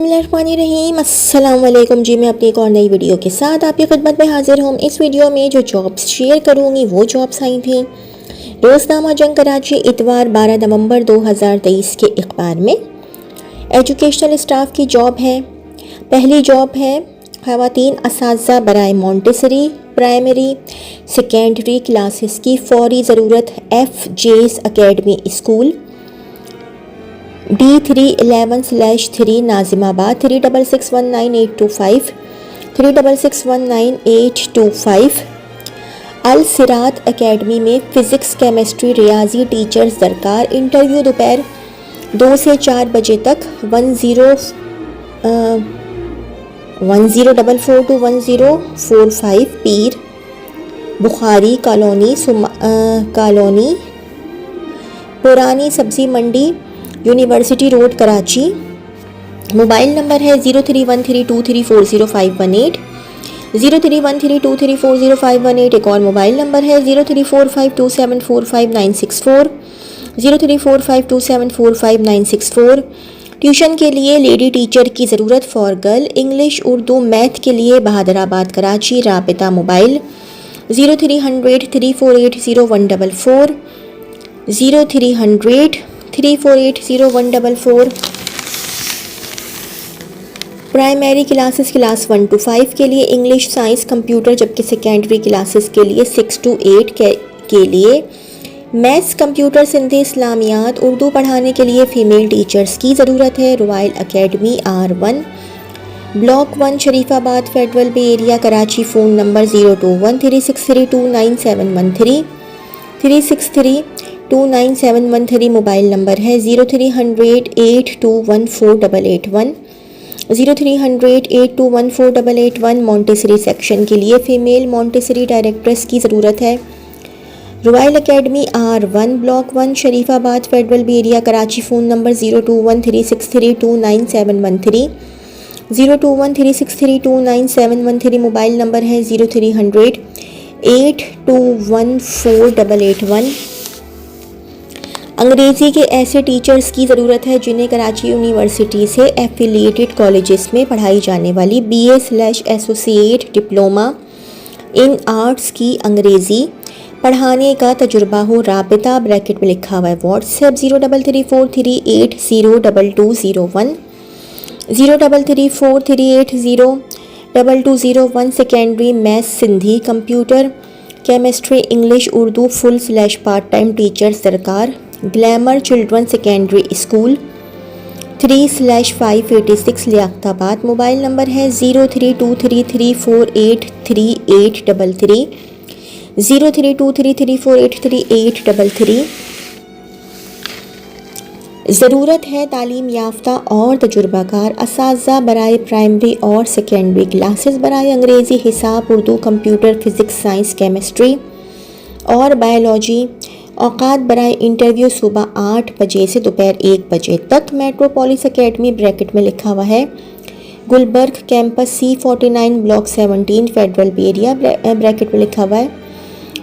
रहीम अस्सलाम वालेकुम जी। मैं अपनी एक और नई वीडियो के साथ आपकी खिदमत में हाजिर हूँ। इस वीडियो में जो जॉब्स शेयर करूँगी वो जॉब्स आई थी रोज़नामा जंग कराची इतवार 12 नवंबर 2023 के अखबार में। एजुकेशनल स्टाफ की जॉब है। पहली जॉब है ख़वातीन असातिज़ा बराए मोंटेसरी प्राइमरी सेकेंडरी क्लासेस की फौरी ज़रूरत FJ's academy school D311/3 Nazimabad 36619825 36619825। अल सिरात एकेडमी में फ़िज़िक्स केमिस्ट्री रियाजी टीचर्स दरकार। इंटरव्यू दोपहर 2 से 4 बजे तक 1044 to 1045 पीर बुखारी कॉलोनी पुरानी सब्ज़ी मंडी university road Karachi. Mobile number है 0313234058 0313234058। एक और मोबाइल नंबर है 0345274596 0345274596। ट्यूशन के लिए लेडी टीचर की ज़रूरत for girl English Urdu math के लिए बहादराबाद कराची। राबिता mobile 03003480 03003480 primary classes class 1 to 5 के लिए इंग्लिश साइंस कंप्यूटर, जबकि सेकेंडरी क्लासेस के लिए 6 to 8 के लिए मैथ्स कंप्यूटर सिंधी इस्लामियात उर्दू पढ़ाने के लिए फ़ीमेल टीचर्स की ज़रूरत है। Royal academy R1 block 1 Sharifabad federal B area Karachi. Phone number 0213629713 363299713। Mobile number है 0300821488 0300821488। मोंटेसरी सेक्शन के लिए फ़ीमेल मोंटेसरी डायरेक्ट्रेस की ज़रूरत है। Royal academy R1 block 1 Sharifabad federal B area Karachi. Phone number 021363299713 021363299713। Mobile number है 0300821488 अंग्रेज़ी के ऐसे टीचर्स की ज़रूरत है जिन्हें कराची यूनिवर्सिटी से एफिलिएटेड कॉलेजेस में पढ़ाई जाने वाली BA/एसोसिएट डिप्लोमा इन आर्ट्स की अंग्रेज़ी पढ़ाने का तजुर्बा हो। राबिता ब्रैकेट में लिखा हुआ है WhatsApp 0334380201 0334380201। Secondary maths Sindhi computer chemistry English Urdu full part time teachers दरकार। Glamour children secondary school 3/586 Liaquatabad. Mobile number है 032334838833 032334838833। ज़रूरत है तालीम याफ्ता और तजुर्बाकार असातिज़ा बराए प्राइमरी और सेकेंडरी क्लासेस बराए अंग्रेज़ी हिसाब Urdu computer physics science chemistry और बायोलॉजी। औकात बराए इंटरव्यू सुबह 8 बजे से दोपहर 1 बजे तक। मेट्रोपोलिस एकेडमी ब्रैकेट में लिखा हुआ है Gulberg campus C49 block 17 federal B area bracket में लिखा हुआ है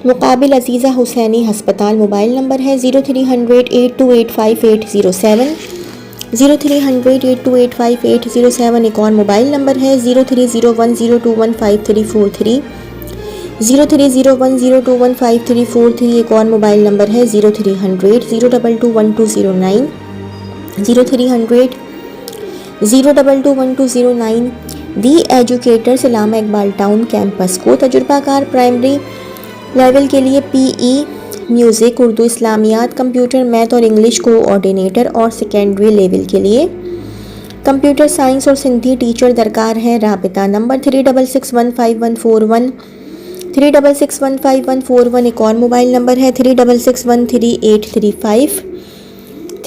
मुकाबिल अजीज़ा हुसैनी अस्पताल। मोबाइल नंबर है 030082858807 030082858807। एक और मोबाइल नंबर है 0301021533 0301021533। एक और मोबाइल नंबर है 030002221209 030002221209। The educators Allama Iqbal town campus को तजुर्बाकार प्राइमरी लेवल के लिए PE music Urdu Islamiat computer math और इंग्लिश कोऑर्डिनेटर और सेकेंडरी लेवल के लिए कंप्यूटर साइंस और सिंधी टीचर दरकार है। राबिता नंबर 36615141 36615141। एक और मोबाइल नंबर है 36613835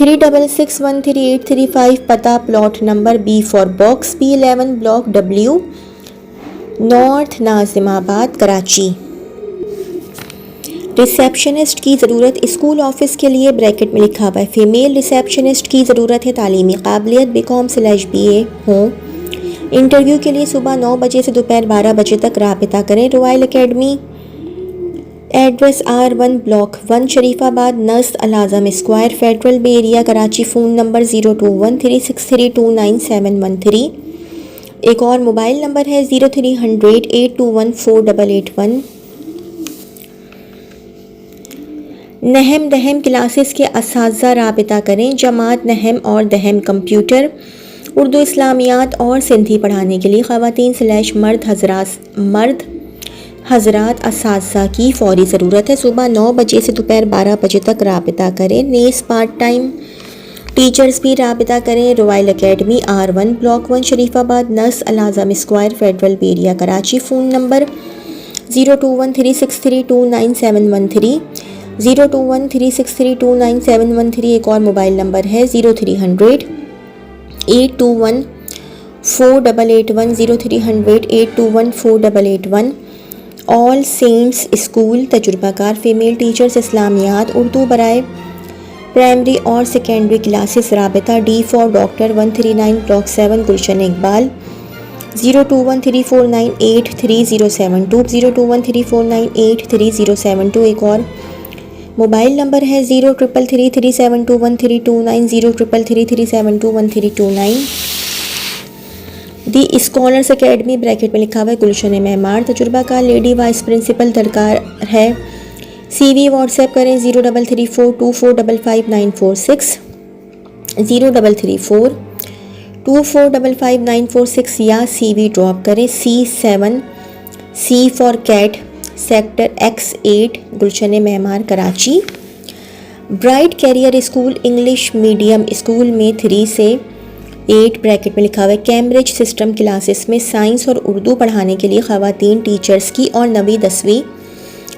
36613835। पता plot number B for box B11 block W north Nazimabad Karachi. Receptionist की ज़रूरत स्कूल ऑफिस के लिए ब्रैकेट में लिखा हुआ है फ़ीमेल रिसेप्शनिस्ट की ज़रूरत है। तालीमी काबिलियत BCom/BA हो। इंटरव्यू के लिए सुबह 9 बजे से दोपहर 12 बजे तक राबिता करें। Royal academy address R1 block 1 Sharifabad नज़द Al-Azam square federal B area Karachi. Phone number 021363297113। एक और मोबाइल नंबर है 030082148881। नहम दहम क्लासेस के असातिज़ा राबिता करें। जमात नहम और दहम कंप्यूटर, उर्दू, इस्लामियात और सिंधी पढ़ाने के लिए ख़वातीन/मर्द हज़रात असातिज़ा की फ़ौरी ज़रूरत है। सुबह 9 बजे से दोपहर 12 बजे तक राबिता करें। नेस पार्ट टाइम टीचर्स भी राबिता करें। Royal academy R1 block 1 Sharifabad नज़द Al-Azam square federal B area Karachi. Phone number 021363297113 021363297113। एक और मोबाइल नंबर है 030082148881 030082148881। ऑल सेंट्स स्कूल तजुर्बाकार फ़ीमेल टीचर्स, इस्लामियात, उर्दू बराए प्राइमरी और सेकेंडरी क्लासेस। राबिता D for doctor 139 block 7 Gulshan Iqbal 0213498372 0213498372। एक और मोबाइल नंबर है 0333372132 0333372132। दी स्कॉलर्स एकेडमी ब्रैकेट में लिखा हुआ है गुलशन मेहमार तजुर्बाकार लेडी वाइस प्रिंसिपल दरकार है। CV व्हाट्सएप करें 033424554946 033424554946 या CV ड्रॉप करें C7 C for cat sector X8 Gulshan Maymar Karachi. Bright career school English medium school में 3 से 8 ब्रैकेट में लिखा हुआ है कैम्ब्रिज सिस्टम क्लासेस में साइंस और उर्दू पढ़ाने के लिए ख़वातीन टीचर्स की और 9वीं 10वीं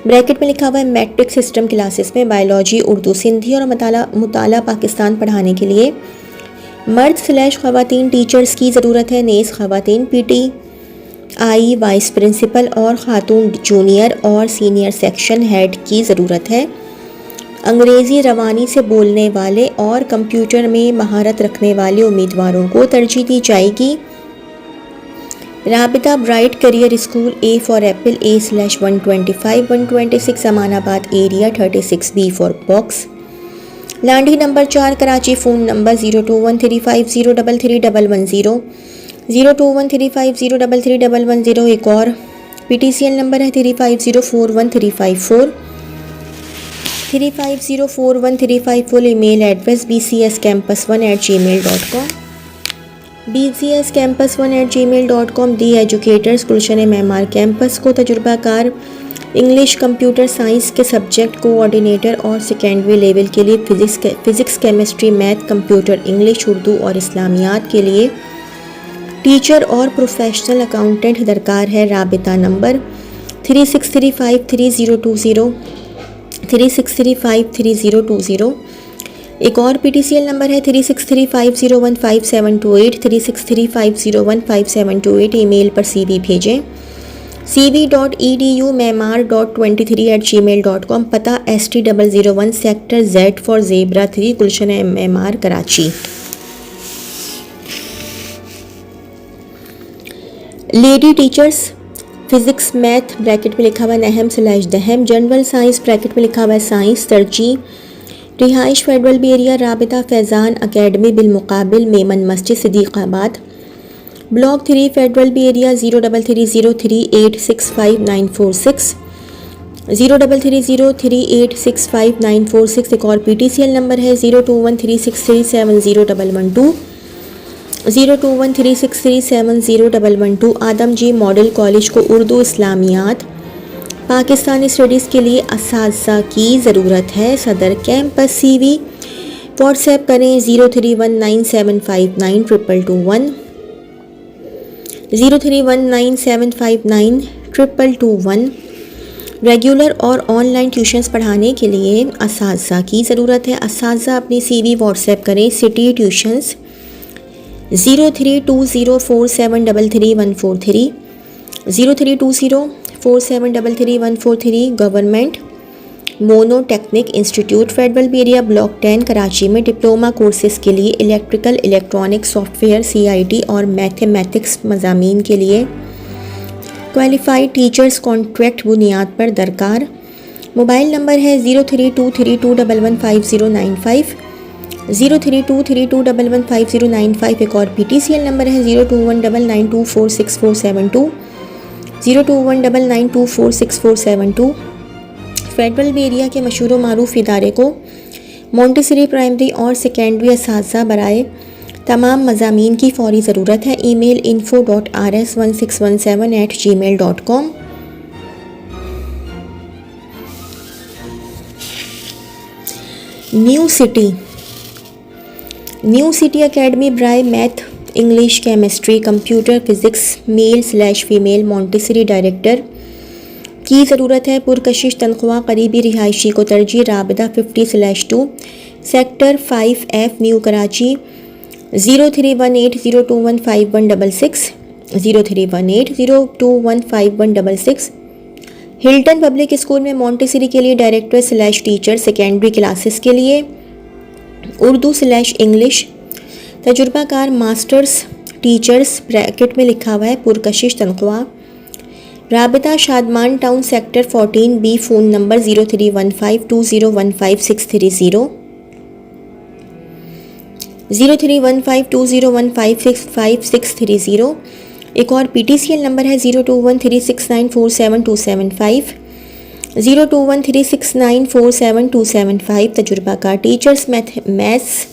ब्रैकेट में लिखा हुआ है मैट्रिक सिस्टम क्लासेस में बायोलॉजी, उर्दू, सिंधी और मुताला पाकिस्तान पढ़ाने के लिए मर्द/ख़वातीन टीचर्स की ज़रूरत है। नेस ख़वातीन PTI वाइस प्रिंसिपल और ख़ातून जूनियर और सीनियर सेक्शन हेड की ज़रूरत है। अंग्रेज़ी रवानी से बोलने वाले और कंप्यूटर में महारत रखने वाले उम्मीदवारों को तरजीह दी जाएगी। राबिता bright career school A for apple A/125 126 Amanabad area 36B for box Landhi number 4 Karachi. Phone number 021350331110 021350331110। एक और PTCL नंबर है 35041354 email address bcscampus1@gmail.com bcscampus1@gmail.com। The educators Gulshan Maymar campus को तजुर्बाकार इंग्लिश, कंप्यूटर साइंस के सब्जेक्ट कोऑर्डिनेटर और सेकेंडरी लेवल के लिए physics, chemistry, math, computer, English, Urdu और इस्लामियात के लिए टीचर और प्रोफेशनल अकाउंटेंट दरकार है। राबिता नंबर 36353020 36353020। एक और PTCL नंबर है 3635015728 3635015728। ईमेल पर CV भेजें cv.edu.myanmar.23@gmail.com। पता ST001 sector Z for zebra 3 Gulshan Maymar Karachi. Lady teachers physics math bracket में लिखा हुआ है नहम/दहम। जनरल साइंस ब्रैकेट में लिखा हुआ है साइंस तरजीह। रिहाइश federal B area. राबिता Faizan academy बिलमुकाबिल Memon मस्जिद सिद्दीकाबाद ब्लॉक 3 फेडरल बे एरिया 0330386596 0330386596। एक और PTCL नंबर है 021363701112 021363701112। आदम जी मॉडल कॉलेज को उर्दू, इस्लामियात, पाकिस्तानी स्टडीज़ के लिए असातिज़ा की ज़रूरत है। सदर कैंपस। CV व्हाट्सएप करें 0319759221 0319759221। रेगुलर और ऑनलाइन ट्यूशन्स पढ़ाने के लिए असातिज़ा की ज़रूरत है। असातिज़ा अपनी CV व्हाट्सएप करें city tuitions 032047333143 032047333143। Government monotechnic institute federal B area block 10 Karachi में डिप्लोमा कोर्सेज़ के लिए इलेक्ट्रिकल, इलेक्ट्रॉनिक, सॉफ्टवेयर, CIT और मैथमेटिक्स मज़ामीन के लिए क्वालिफाइड टीचर्स कॉन्ट्रैक्ट बुनियाद पर दरकार। मोबाइल नंबर है 0323211509 0323211509। एक और PTCL नंबर है 0219924647 0219924647। फेडरल एरिया के मशहूर मारूफ इदारे को मोंटेसरी प्राइमरी और सेकेंडरी असातिज़ा बराए तमाम मज़ामीन की फ़ौरी ज़रूरत है। Email info.rs1617@gmail.com। New city academy बराए math, English, chemistry, computer, physics male female montessori director की ज़रूरत है। पुरकशिश तनख्वाह, करीबी रिहायशी को तरजीह। राबिता 50/2 sector 5F new Karachi 0318021516 0318021516। Hilton public school में मोंटेसरी के लिए डायरेक्टर/टीचर सेकेंडरी क्लासेस के लिए उर्दू/इंग्लिश तजुर्बाकार मास्टर्स टीचर्स ब्रैकेट में लिखा हुआ है। पुरकशिश तनख्वाह। राबिता Shadman town sector 14B phone number 0315201560 031520155630। एक और PTCL नंबर है 0213694725 0213694725। तजुर्बाकार टीचर्स मैथ्स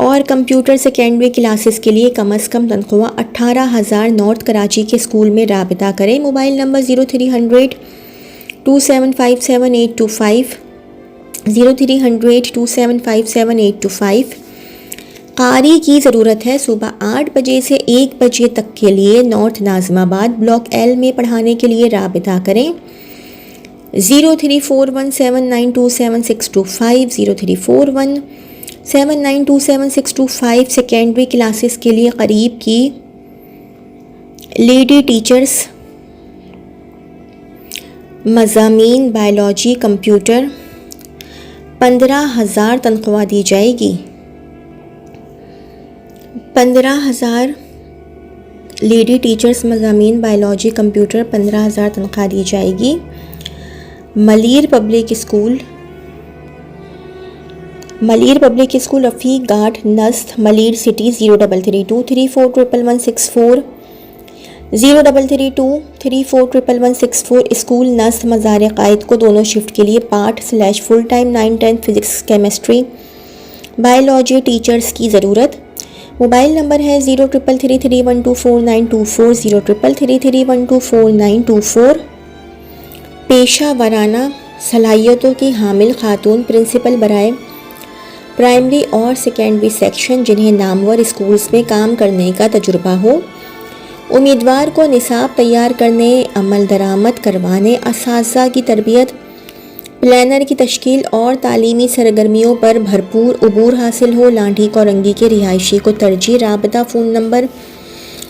और कंप्यूटर सेकेंडरी क्लासेस के लिए कम अज़ कम तनख्वाह 18,000 नॉर्थ कराची के स्कूल में राबिता करें। Mobile number 0300275785 0300275785। कारी की ज़रूरत है। सुबह 8 बजे से 1 बजे तक के लिए नॉर्थ नाज़िमाबाद ब्लॉक L में पढ़ाने के लिए राबिता करें। 034179272625 034179272625। सेकेंडरी क्लासेस के लिए करीब की लेडी टीचर्स मज़ामीन बायोलॉजी कंप्यूटर 15,000 तनख्वाह दी जाएगी। 15,000 लेडी टीचर्स मज़ामीन बायोलॉजी कंप्यूटर 15,000 तनख्वाह दी जाएगी। मलीर पब्लिक स्कूल रफ़ीक घाट नस्त मलीर सिटी 0332341164 0332341164। स्कूल नस्त मज़ार क़ायद को दोनों शिफ्ट के लिए part full time 9-10 physics chemistry biology teachers की ज़रूरत। मोबाइल नंबर है 0333312494 0333312494। पेशा वराना सलाहियतों की हामिल खातून प्रिंसिपल बराए प्राइमरी और सेकेंडरी सेक्शन जिन्हें नामवर स्कूल्स में काम करने का तजुर्बा हो। उम्मीदवार को निसाब तैयार करने, अमल दरामद करवाने, असातिज़ा की तरबियत, प्लानर की तश्कील और तालीमी सरगर्मियों पर भरपूर अबूर हासिल हो। लाठी कोरंगी के रिहायशी को तरजीह। राबिता phone number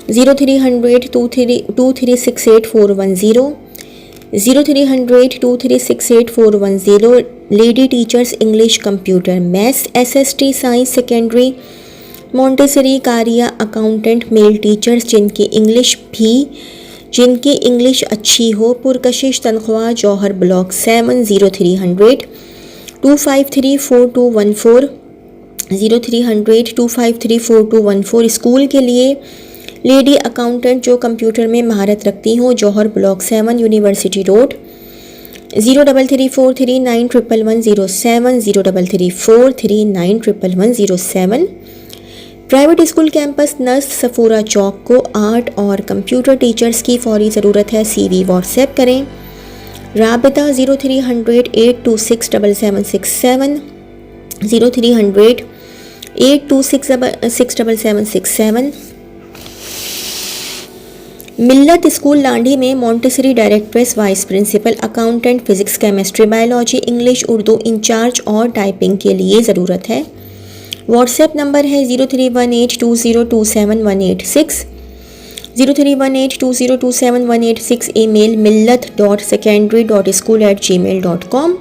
03002368 03002368 lady teachers English computer maths SST science secondary montessori कारिया अकाउंटेंट मेल टीचर्स जिनकी इंग्लिश अच्छी हो। पुरकशिश तनख्वाह। जौहर ब्लॉक 7 0300253414 0300253414। स्कूल के लिए लेडी अकाउंटेंट जो कंप्यूटर में महारत रखती हों। Jauhar block 7 university road 0334391107 0334391107। Private school campus नस्त सफूरा चौक को आर्ट और कंप्यूटर टीचर्स की फ़ौरी ज़रूरत है। CV व्हाट्सएप करें। राबिता 030082677767 030082677767। मिल्लत स्कूल लांडी में montessori directress, vice principal, accountant, physics chemistry biology English Urdu incharge और टाइपिंग के लिए ज़रूरत है। व्हाट्सएप नंबर है 031820271186 031820271186। Email millat.secondary.school@gmail.com।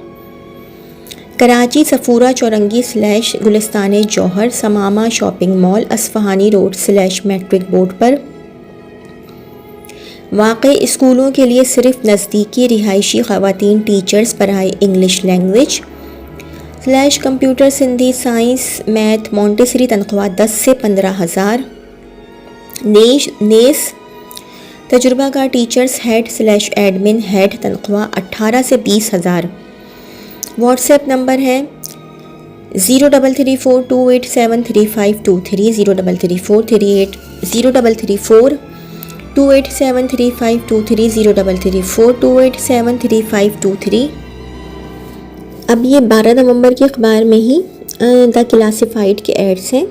Karachi Safoora Chowrangi / Gulistan Jauhar Samama shopping mall Isfahani road / matric board पर वाकई स्कूलों के लिए सिर्फ नज़दीकी रिहायशी ख़वातीन टीचर्स बराए English language / computer Sindhi science math montessori तनख्वाह 10 से 15,000। नेस तजुर्बाकार टीचर्स हेड / एडमिन हेड तनख्वाह 18 से 20,000। व्हाट्सएप नंबर है 0334287353 0334287353 0334287353। अब ये 12 नवंबर के अखबार में ही द क्लासिफाइड के एड्स हैं।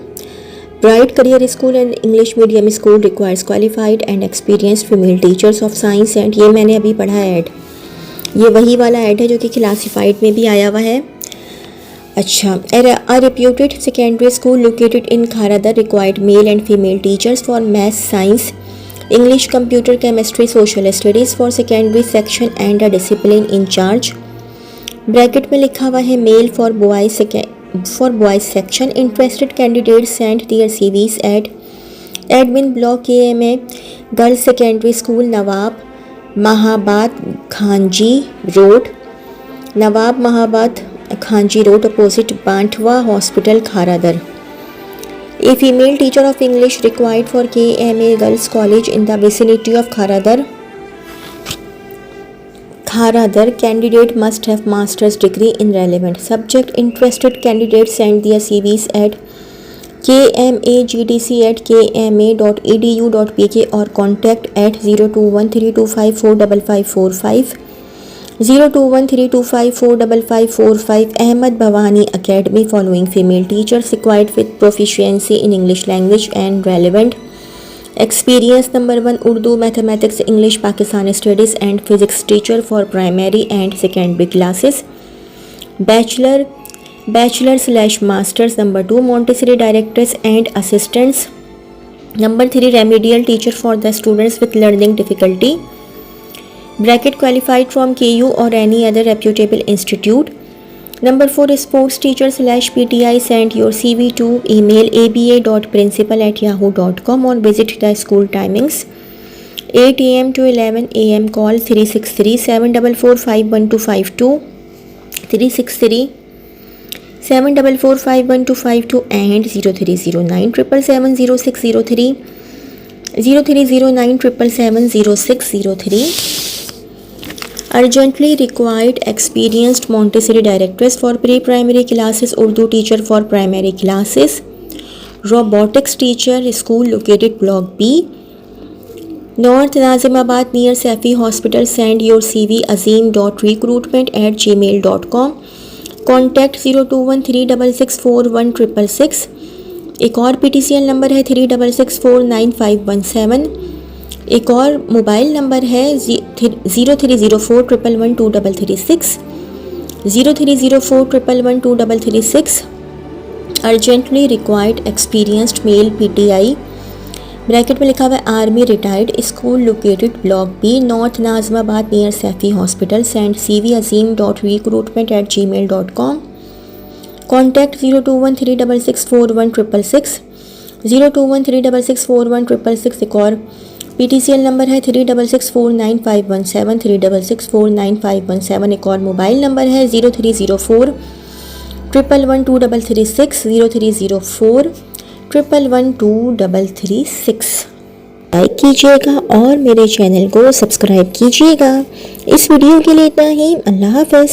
Bright career school and English medium school requires qualified and experienced female teachers of science and, ये मैंने अभी पढ़ा ऐड, ये वही वाला ऐड है जो कि क्लासिफाइड में भी आया हुआ है। अच्छा, a reputed secondary school located in Kharadar required male and female teachers for math, science, English, computer, chemistry, social studies for secondary section and a discipline in charge। Bracket में लिखा हुआ है male for boys section. Interested candidate send their CVs at admin block KMA girls secondary school Nawab Mahabad Khanji road opposite Bantva hospital Kharadar. A female teacher of English required for KMA Girls College in the vicinity of Kharadar candidate must have master's degree in relevant subject। Interested candidates send their CVs at kmagdc@kma.edu.pk or contact at 0213254545 0213254545। Ahmed Bhavani Academy following female teachers required with proficiency in English language and relevant experience। Number 1 Urdu, Mathematics, English, Pakistani Studies and Physics teacher for primary and secondary classes। Bachelor/Masters। Number 2 Montessori directors and assistants। Number 3 Remedial teacher for the students with learning difficulty bracket qualified from KU or any other reputable institute। Number 4 Sports teacher/PTI send your CV to email aba.principal@yahoo.com or visit the school timings 8 AM to 11 AM। Call 363-744-51252 363-744-51252 and 0309-777-0603 0309-777-0603। Urgently required experienced Montessori directors for pre-primary classes, Urdu teacher for primary classes, robotics teacher, school located block B, North Nazimabad near Safi Hospital। Send your CV azim.recruitment@gmail.com। Contact 0213664166। एक और PTCL number है 36649517। एक और mobile number है 0304112336 0304112336। Urgently required experienced male PTI bracket में लिखा हुआ है army retired school located block B, north Nazimabad near Saifi hospital. Send CV azim.recruitment@gmail.com। Contact 0213664166 0213664166। एक और PTCL नंबर है 36649517 36649517। एक और मोबाइल नंबर है 0304112336 0304112336। लाइक कीजिएगा और मेरे चैनल को सब्सक्राइब कीजिएगा। इस वीडियो के लिए इतना ही। अल्लाह हाफ़िज़।